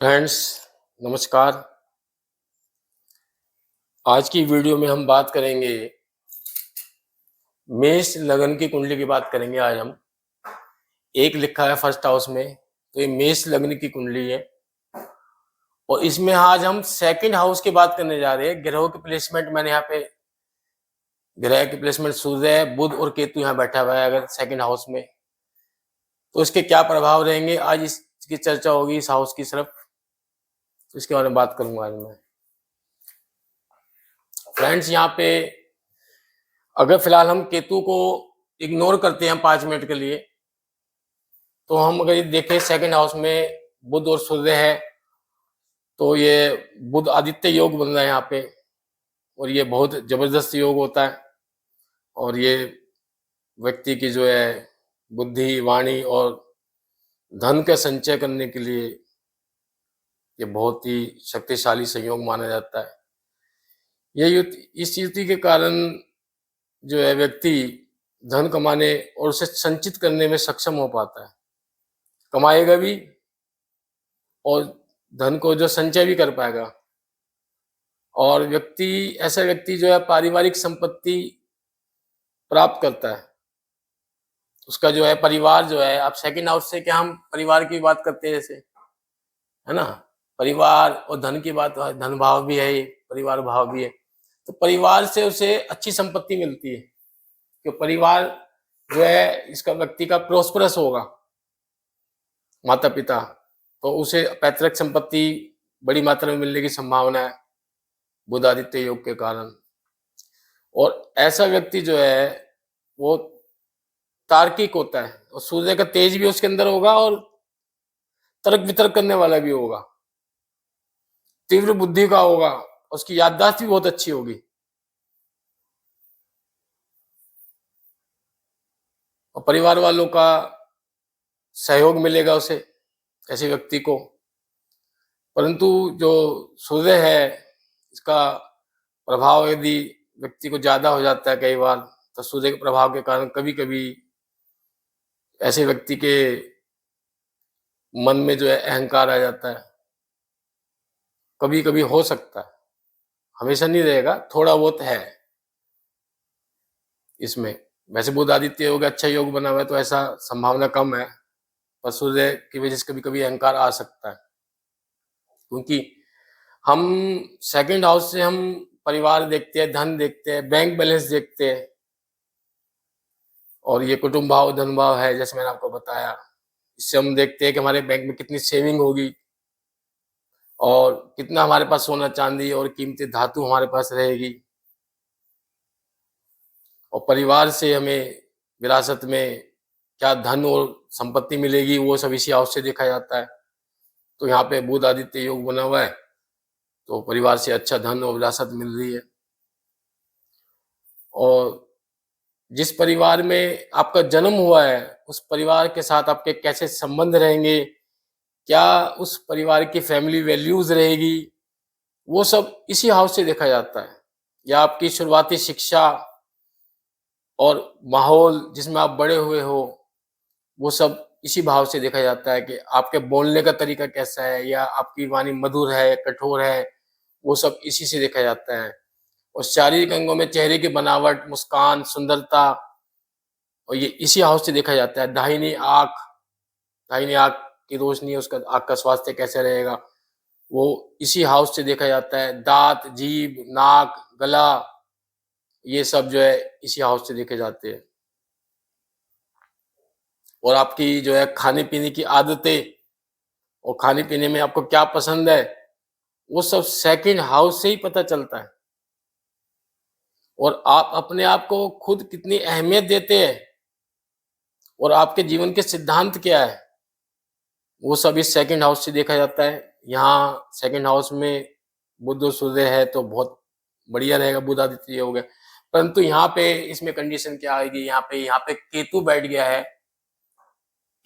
Friends, नमस्कार। आज की वीडियो में हम बात करेंगे, मेष लगन की कुंडली की बात करेंगे आज हम। एक लिखा है फर्स्ट हाउस में, तो ये मेष लग्न की कुंडली है। और इसमें आज हम सेकंड हाउस की बात करने जा रहे हैं। ग्रहों की प्लेसमेंट मैंने यहाँ पे, ग्रह की प्लेसमेंट सूर्य, बुध और केतु यहाँ बैठा हुआ है अगर सेकंड हाउस में, तो इसके क्या प्रभाव रहेंगे, आज इसकी चर्चा होगी इस हाउस की सिर्फ। तो इसके बारे में बात करूंगा आज मैं। फ्रेंड्स, यहाँ पे अगर फिलहाल हम केतु को इग्नोर करते हैं 5 मिनट के लिए, तो हम अगर ये देखें सेकंड हाउस में बुध और सूर्य है, तो ये बुध आदित्य योग बन रहा है यहाँ पे, और ये बहुत जबरदस्त योग होता है। और ये व्यक्ति की जो है बुद्धि, वाणी और धन का संचय करने के लिए ये बहुत ही शक्तिशाली संयोग माना जाता है। ये युति, इस युति के कारण जो है व्यक्ति धन कमाने और उसे संचित करने में सक्षम हो पाता है, कमाएगा भी और धन को जो संचय भी कर पाएगा। और ऐसा व्यक्ति जो है पारिवारिक संपत्ति प्राप्त करता है। उसका जो है परिवार जो है, आप सेकंड हाउस से क्या हम परिवार की बात करते हैं जैसे, है ना, परिवार और धन की बात, धन भाव भी है, परिवार भाव भी है। तो परिवार से उसे अच्छी संपत्ति मिलती है, कि परिवार जो है इसका व्यक्ति का प्रोस्परस होगा, माता पिता, तो उसे पैतृक संपत्ति बड़ी मात्रा में मिलने की संभावना है बुध आदित्य योग के कारण। और ऐसा व्यक्ति जो है वो तार्किक होता है, और सूर्य का तेज भी उसके अंदर होगा और तर्क वितर्क करने वाला भी होगा, तीव्र बुद्धि का होगा, उसकी याददाश्त भी बहुत अच्छी होगी। और परिवार वालों का सहयोग मिलेगा उसे, ऐसे व्यक्ति को। परंतु जो सूर्य है, इसका प्रभाव यदि व्यक्ति को ज्यादा हो जाता है कई बार, तो सूर्य के प्रभाव के कारण कभी कभी ऐसे व्यक्ति के मन में जो है अहंकार आ जाता है। कभी कभी हो सकता है, हमेशा नहीं रहेगा, थोड़ा बहुत है इसमें। वैसे बुध आदित्य योग अच्छा योग बना हुआ है, तो ऐसा संभावना कम है, पर सूर्य की वजह से कभी कभी अहंकार आ सकता है। क्योंकि हम सेकंड हाउस से हम परिवार देखते हैं, धन देखते हैं, बैंक बैलेंस देखते हैं, और ये कुटुंब भाव, धन भाव है, जैसे मैंने आपको बताया। इससे हम देखते हैं कि हमारे बैंक में कितनी सेविंग होगी, और कितना हमारे पास सोना चांदी और कीमती धातु हमारे पास रहेगी। और परिवार से हमें विरासत में क्या धन और संपत्ति मिलेगी, वो सब इसी हाउस से देखा जाता है। तो यहाँ पे बुध आदित्य योग बना हुआ है, तो परिवार से अच्छा धन और विरासत मिल रही है। और जिस परिवार में आपका जन्म हुआ है, उस परिवार के साथ आपके कैसे संबंध रहेंगे, क्या उस परिवार की फैमिली वैल्यूज रहेगी, वो सब इसी हाउस से देखा जाता है। या आपकी शुरुआती शिक्षा और माहौल जिसमें आप बड़े हुए हो, वो सब इसी भाव से देखा जाता है कि आपके बोलने का तरीका कैसा है, या आपकी वाणी मधुर है, कठोर है, वो सब इसी से देखा जाता है। और शारीरिक अंगों में चेहरे की बनावट, मुस्कान, सुंदरता, और ये इसी हाउस से देखा जाता है। दाहिनी आंख की रोशनी, उसका आंख का स्वास्थ्य कैसे रहेगा, वो इसी हाउस से देखा जाता है। दांत, जीभ, नाक, गला, ये सब जो है इसी हाउस से देखे जाते हैं। और आपकी जो है खाने पीने की आदतें, और खाने पीने में आपको क्या पसंद है, वो सब सेकंड हाउस से ही पता चलता है। और आप अपने आप को खुद कितनी अहमियत देते हैं, और आपके जीवन के सिद्धांत क्या है, वो सब इस सेकंड हाउस से देखा जाता है। यहाँ सेकंड हाउस में बुध और सूर्य है, तो बहुत बढ़िया रहेगा, बुध आदित्य योग है। परंतु यहाँ पे इसमें कंडीशन क्या आएगी, यहाँ पे केतु बैठ गया है।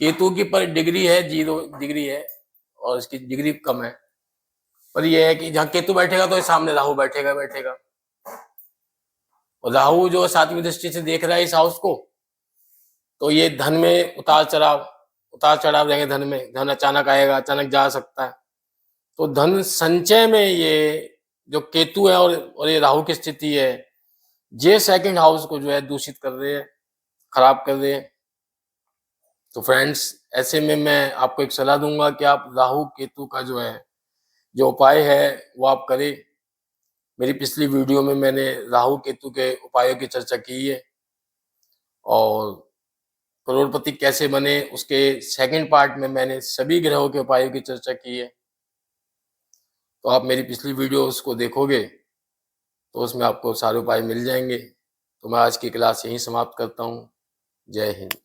केतु की पर डिग्री है 0 डिग्री है, और इसकी डिग्री कम है। पर यह है कि जहाँ केतु बैठेगा तो सामने राहु बैठेगा। और राहु जो 7वीं दृष्टि से देख रहा है इस हाउस को, तो ये धन में उतार चढ़ाव रहेंगे। धन में, धन अचानक आएगा, अचानक जा सकता है। तो धन संचय में ये जो केतु है और ये राहु की स्थिति है, ये सेकंड हाउस को जो है दूषित कर रहे हैं, खराब कर रहे हैं। तो फ्रेंड्स, ऐसे में मैं आपको एक सलाह दूंगा कि आप राहु केतु का जो है जो उपाय है वो आप करें। मेरी पिछली वीडियो में मैंने राहु केतु के उपायों की चर्चा की है और करोड़पति कैसे बने उसके सेकंड पार्ट में मैंने सभी ग्रहों के उपायों की चर्चा की है। तो आप मेरी पिछली वीडियो उसको देखोगे तो उसमें आपको सारे उपाय मिल जाएंगे। तो मैं आज की क्लास यहीं समाप्त करता हूँ। जय हिंद।